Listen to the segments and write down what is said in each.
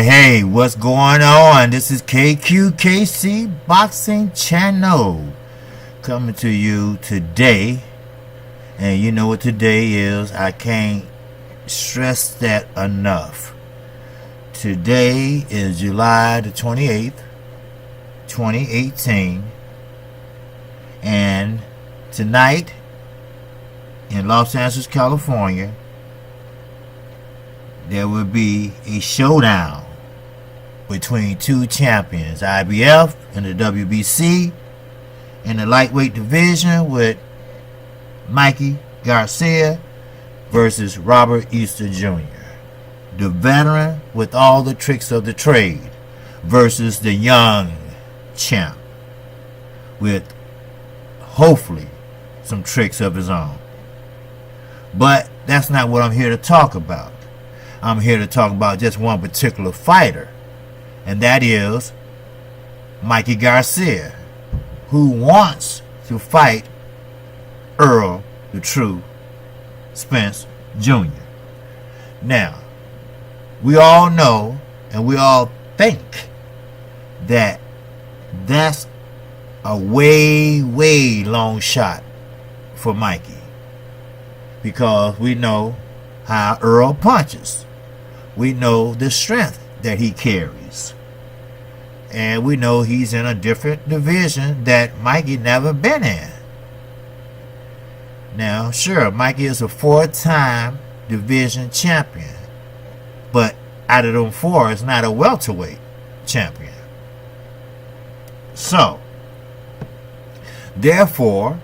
Hey, what's going on? This is KQKC Boxing Channel coming to you today. And you know what today is? I can't stress that enough. Today is July the 28th, 2018. And tonight in Los Angeles, California, there will be a showdown between two champions, IBF and the WBC, in the lightweight division with Mikey Garcia versus Robert Easter Jr., the veteran with all the tricks of the trade, versus the young champ with hopefully some tricks of his own. But that's not what I'm here to talk about. I'm here to talk about just one particular fighter, and that is Mikey Garcia, who wants to fight ERROL, the true Spence Jr. Now, we all know and we all think that that's a way long shot for Mikey, because we know how ERROL punches. We know the strength that he carries. And we know he's in a different division that Mikey never been in. Now, sure, Mikey is a 4-time division champion. But out of them 4, it's not a welterweight champion. So, therefore,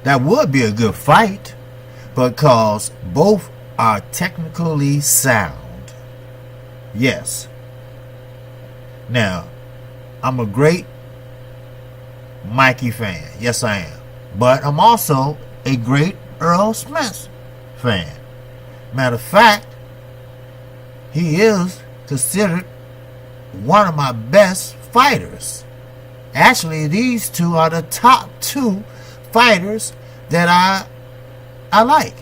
that would be a good fight, because both are technically sound. Yes. Now, I'm a great Mikey fan. Yes, I am. But I'm also a great ERROL Spence fan. Matter of fact, he is considered one of my best fighters. Actually, these two are the top 2 fighters that I like.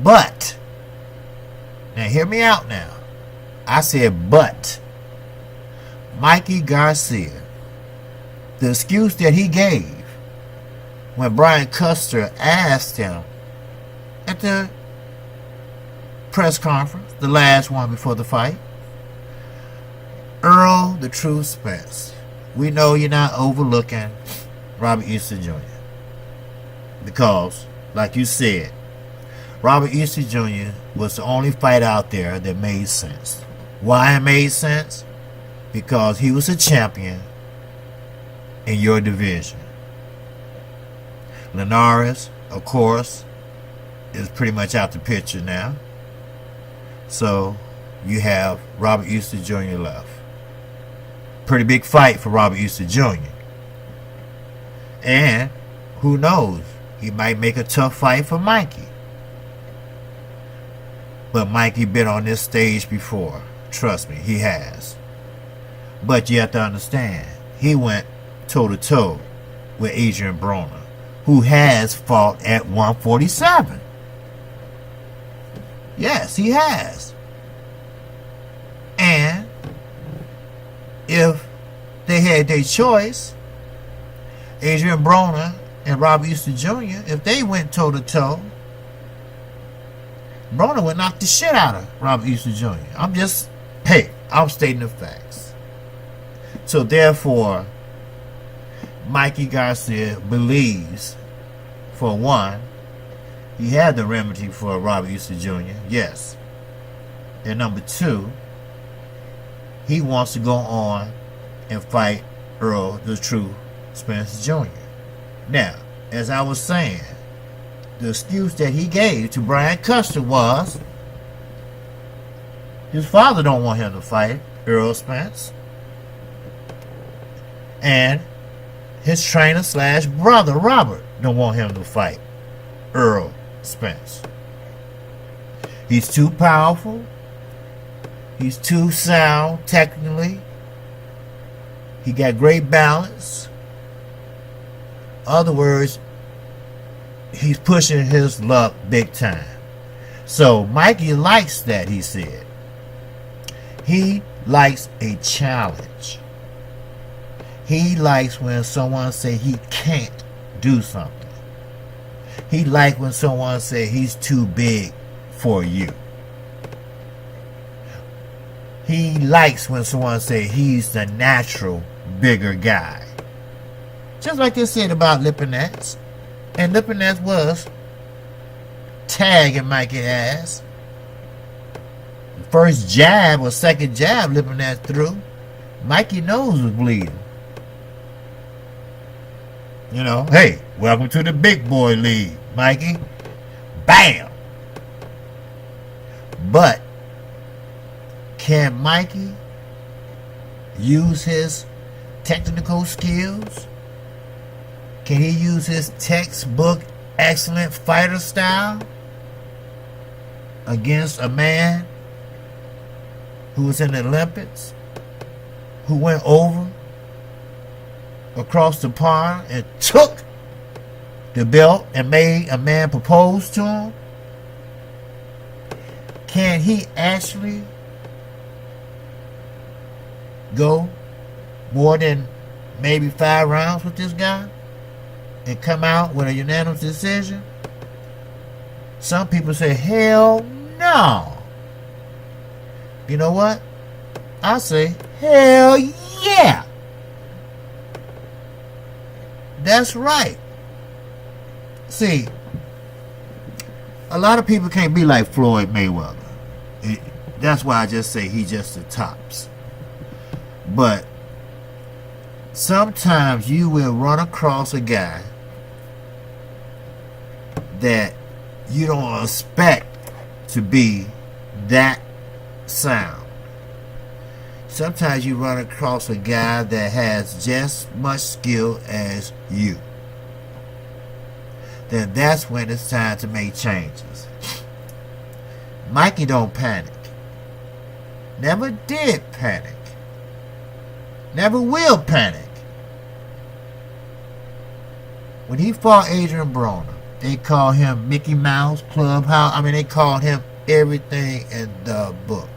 But, now hear me out now. I said but. Mikey Garcia, the excuse that he gave when Brian Custer asked him at the press conference, the last one before the fight, ERROL, the true Spence, we know you're not overlooking Robert Easter Jr. Because, like you said, Robert Easter Jr. was the only fight out there that made sense. Why it made sense? Because he was a champion in your division. Linares, of course, is pretty much out the picture now. So you have Robert Easter Jr. left. Pretty big fight for Robert Easter Jr. And who knows, he might make a tough fight for Mikey. But Mikey been on this stage before. Trust me, he has. But you have to understand, he went toe-to-toe with Adrian Broner, who has fought at 147. Yes, he has. And if they had their choice, Adrian Broner and Robert Easter Jr., if they went toe-to-toe, Broner would knock the shit out of Robert Easter Jr. I'm stating the facts. So therefore, Mikey Garcia believes, for one, he had the remedy for Robert Easter Jr., yes. And number 2, he wants to go on and fight ERROL, the true Spence Jr. Now, as I was saying, the excuse that he gave to Brian Custer was his father don't want him to fight ERROL Spence, and his trainer / brother Robert don't want him to fight ERROL Spence. He's too powerful. He's too sound technically. He got great balance. Other words, he's pushing his luck big time. So Mikey likes that, he said. He likes a challenge. He likes when someone say he can't do something. He likes when someone say he's too big for you. He likes when someone say he's the natural bigger guy. Just like they said about Lipinets. And Lipinets was tagging Mikey's ass. First jab or second jab Lipinets threw, Mikey's nose was bleeding. You know, hey, welcome to the big boy league, Mikey. Bam! But can Mikey use his technical skills? Can he use his textbook excellent fighter style against a man who was in the Olympics, who went over across the pond and took the belt and made a man propose to him? Can he actually go more than maybe 5 rounds with this guy and come out with a unanimous decision? Some people say, hell no. You know what? I say, hell yeah. That's right. See, a lot of people can't be like Floyd Mayweather. That's why I just say he just the tops. But sometimes you will run across a guy that you don't expect to be that sound. Sometimes you run across a guy that has just much skill as you. Then that's when it's time to make changes. Mikey don't panic. Never did panic. Never will panic. When he fought Adrian Broner, they called him Mickey Mouse, Clubhouse. I mean, they called him everything in the book.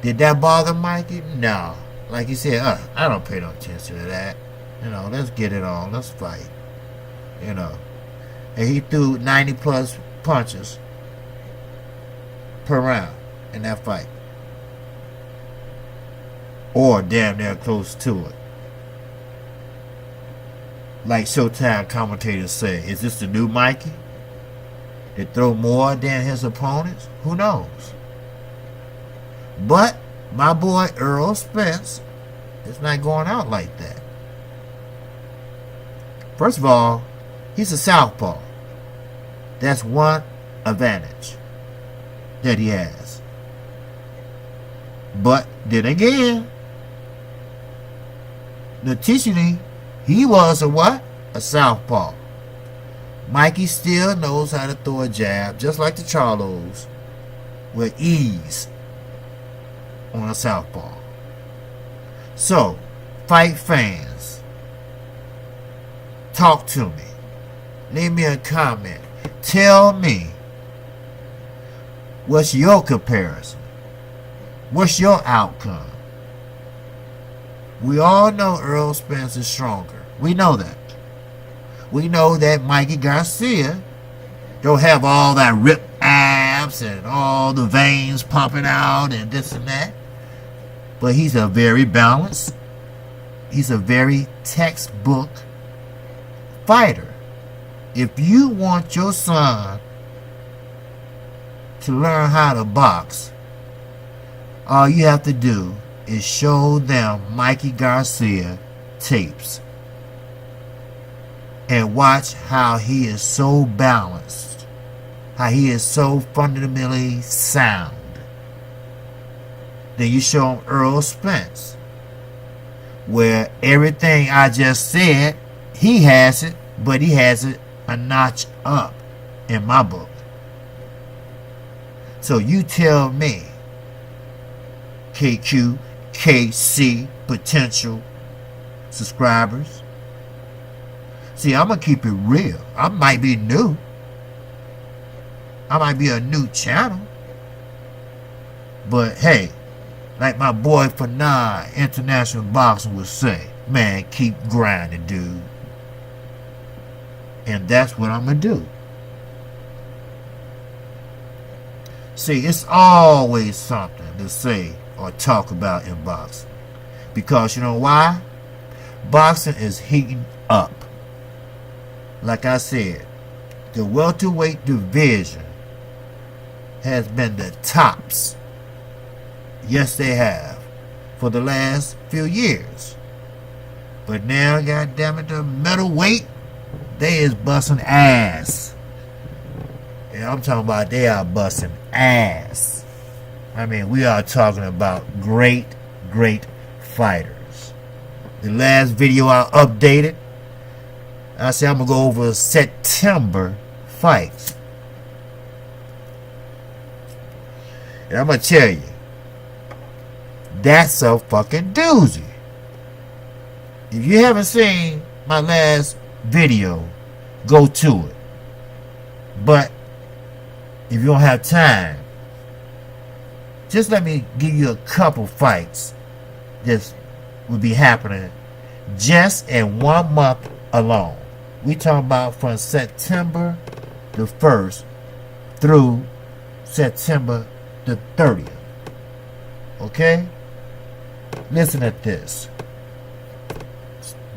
Did that bother Mikey? No. Like he said, I don't pay no attention to that. You know, let's get it on. Let's fight. You know. And he threw 90 plus punches per round in that fight. Or damn near close to it. Like Showtime commentators say, is this the new Mikey? They throw more than his opponents? Who knows? But my boy ERROL Spence is not going out like that. First of all, he's a southpaw. That's one advantage that he has. But then again, traditionally, he was a what? A southpaw. Mikey still knows how to throw a jab, just like the Charlos, with ease on a southpaw. So, fight fans, talk to me. Leave me a comment. Tell me, what's your comparison? What's your outcome? We all know ERROL Spence is stronger. We know that. We know that Mikey Garcia don't have all that ripped abs and all the veins pumping out and this and that. But he's a very balanced, he's a very textbook fighter. If you want your son to learn how to box, all you have to do is show them Mikey Garcia tapes and watch how he is so balanced, how he is so fundamentally sound. Then you show him ERROL Spence, where everything I just said, he has it, but he has it a notch up in my book. So you tell me, KQ, KC, potential subscribers. See, I'm going to keep it real. I might be new. I might be a new channel. But hey, like my boy Fanon, International Boxing would say, man, keep grinding, dude. And that's what I'm going to do. See, it's always something to say or talk about in boxing. Because you know why? Boxing is heating up. Like I said, the welterweight division has been the tops. Yes, they have. For the last few years. But now, goddammit, the middleweight, they is busting ass. Yeah, I'm talking about they are busting ass. I mean, we are talking about great, great fighters. The last video I updated, I said I'm going to go over September fights. And I'm going to tell you, that's a fucking doozy. If you haven't seen my last video, go to it. But if you don't have time, just let me give you a couple fights that will be happening just in 1 month alone. We talking about from September the 1st through September the 30th. Okay? Listen at this.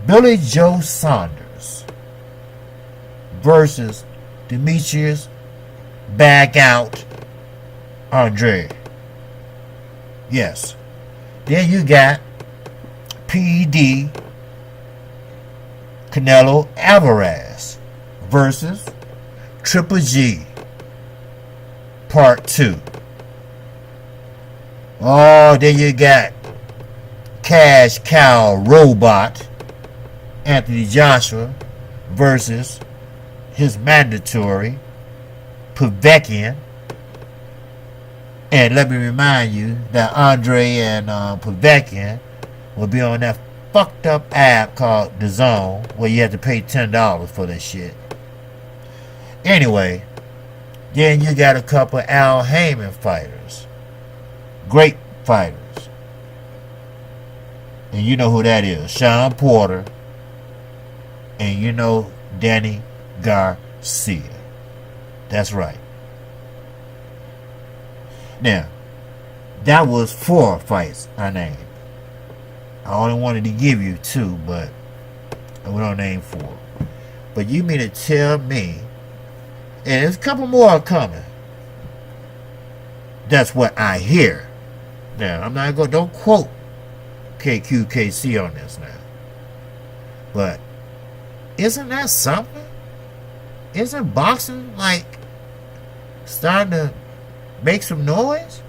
Billy Joe Saunders versus Demetrius Back Out Andre. Yes. Then you got PD Canelo Alvarez versus Triple G Part 2. Oh, then you got Cash Cow Robot Anthony Joshua versus his mandatory Povetkin. And let me remind you that Andre and Povetkin will be on that fucked up app called The Zone, where you have to pay $10 for that shit. Anyway, then you got a couple Al Heyman fighters. Great fighters. And you know who that is. Sean Porter. And you know Danny Garcia. That's right. Now, that was 4 fights I named. I only wanted to give you 2, but we don't name 4. But you mean to tell me, and there's a couple more coming. That's what I hear. Now, I'm not going to, don't quote KQKC on this now. But isn't that something? Isn't boxing like starting to make some noise?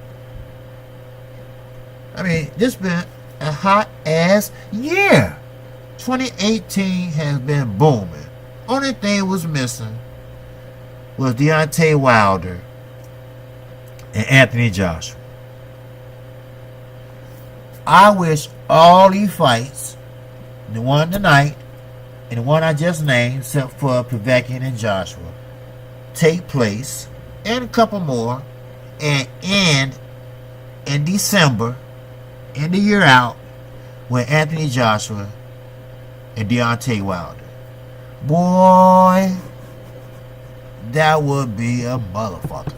I mean, this been a hot ass year. 2018 has been booming. Only thing was missing was Deontay Wilder and Anthony Joshua. I wish all these fights, the one tonight and the one I just named, except for Povetkin and Joshua, take place, and a couple more, and end in December, end the year out, with Anthony Joshua and Deontay Wilder. Boy, that would be a motherfucker.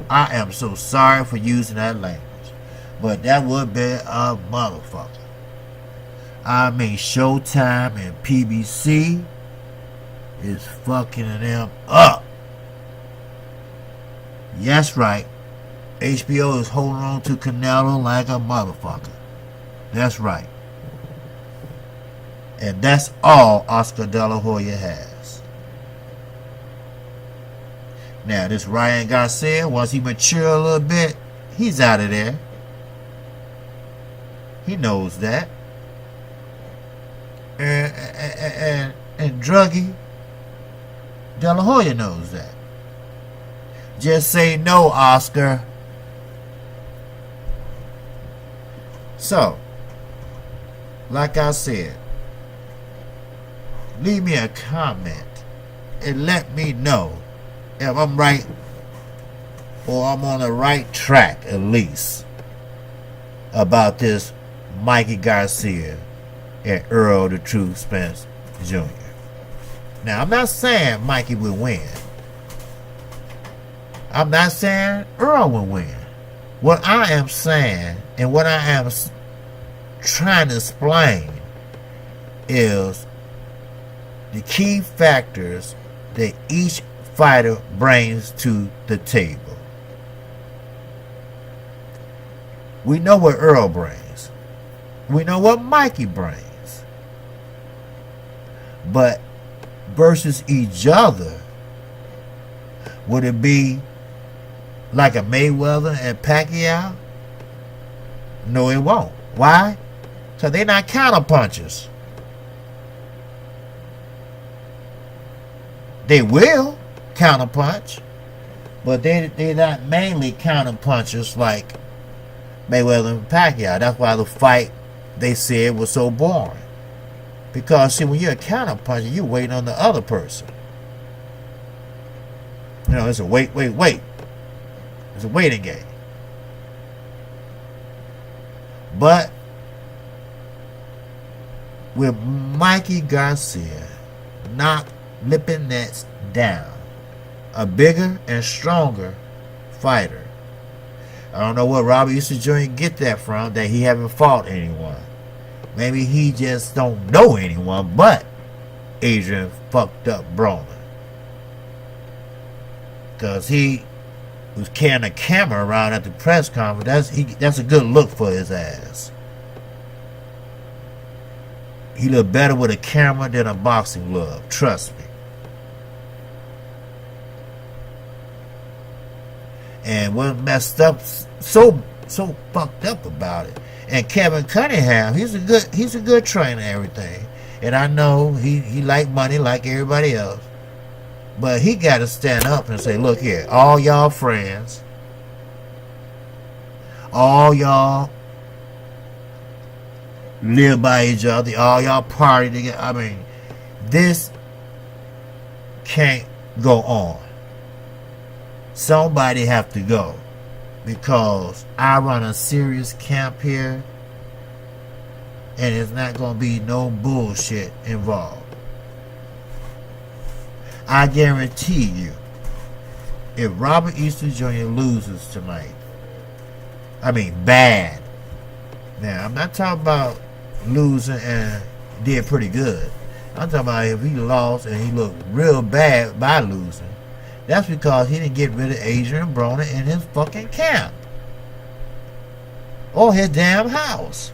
I am so sorry for using that language, but that would be a motherfucker. I mean, Showtime and PBC is fucking them up. Yes, right. HBO is holding on to Canelo like a motherfucker. That's right. And that's all Oscar De La Hoya has. Now, this Ryan Garcia, once he mature a little bit, he's out of there. He knows that. And Druggy De La Hoya knows that. Just say no, Oscar. So, like I said, leave me a comment and let me know if I'm right or I'm on the right track at least about this Mikey Garcia and ERROL the Truth Spence Jr. Now, I'm not saying Mikey will win. I'm not saying ERROL will win. What I am saying and what I am trying to explain is the key factors that each fighter brings to the table. We know what ERROL brings. We know what Mikey brings. But versus each other, would it be like a Mayweather and Pacquiao? No, it won't. Why? Because they're not counterpunchers. They will counterpunch, but they're not mainly counterpunchers like Mayweather and Pacquiao. That's why the fight, they said, was so boring. Because, see, when you're a counterpuncher, you're waiting on the other person. You know, it's a wait. It's a waiting game. But with Mikey Garcia knock Lipinets down, a bigger and stronger fighter. I don't know where Robert Easter Jr. get that from, that he haven't fought anyone. Maybe he just don't know anyone but Adrian fucked up Broner. Because he was carrying a camera around at the press conference. That's a good look for his ass. He look better with a camera than a boxing glove. Trust me. And what messed up, so fucked up about it. And Kevin Cunningham, he's a good trainer and everything. And I know he like money like everybody else. But he got to stand up and say, look here, all y'all friends, all y'all live by each other, all y'all party together. I mean, this can't go on. Somebody have to go, because I run a serious camp here and it's not going to be no bullshit involved. I guarantee you, if Robert Easter Jr. loses tonight, I mean bad. Now, I'm not talking about losing and did pretty good. I'm talking about if he lost and he looked real bad by losing. That's because he didn't get rid of Adrian Broner in his fucking camp. Or his damn house.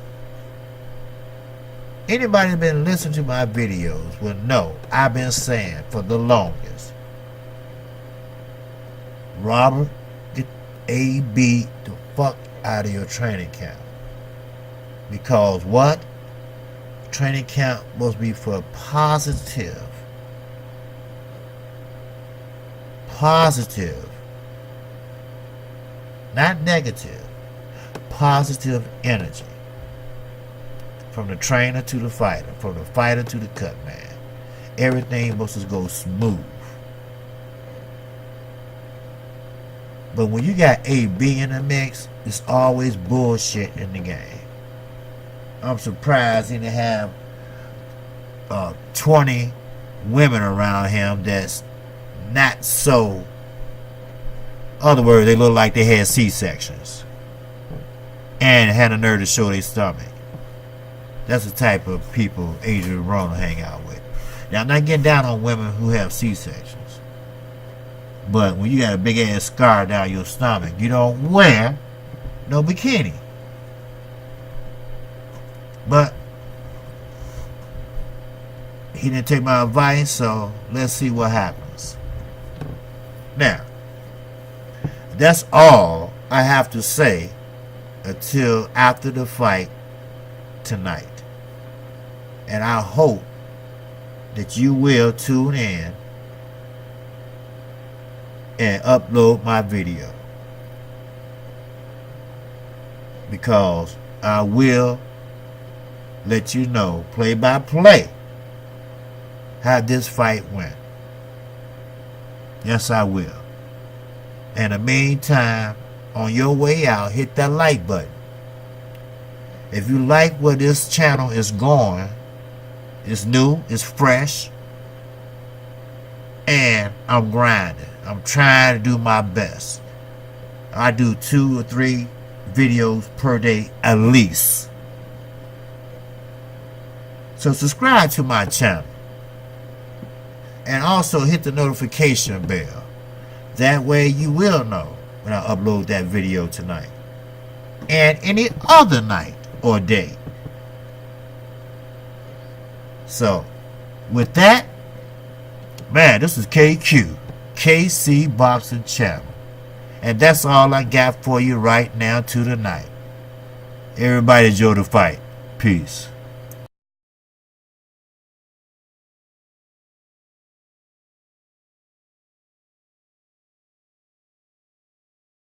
Anybody that's been listening to my videos will know I've been saying for the longest, Robert, get AB the fuck out of your training camp. Because what? Training camp must be for positive, not negative, positive energy. From the trainer to the fighter, from the fighter to the cut man. Everything must go smooth. But when you got AB in the mix, it's always bullshit in the game. I'm surprised he didn't have 20 women around him that's not so. In other words, they look like they had C-sections and had a nerve to show their stomach. That's the type of people Adrian Broner hang out with. Now, I'm not getting down on women who have C-sections, but when you got a big ass scar down your stomach, you don't wear no bikini. But he didn't take my advice, so let's see what happens. Now, that's all I have to say until after the fight tonight. And I hope that you will tune in and upload my video, because I will let you know play by play how this fight went. Yes, I will. In the meantime, on your way out, hit that like button. If you like where this channel is going, it's new, it's fresh, and I'm grinding. I'm trying to do my best. I do 2 or 3 videos per day at least. So subscribe to my channel. And also hit the notification bell. That way you will know when I upload that video tonight. And any other night or day. So, with that, man, this is KQ, KC Boxing Channel. And that's all I got for you right now to tonight. Everybody enjoy the fight. Peace.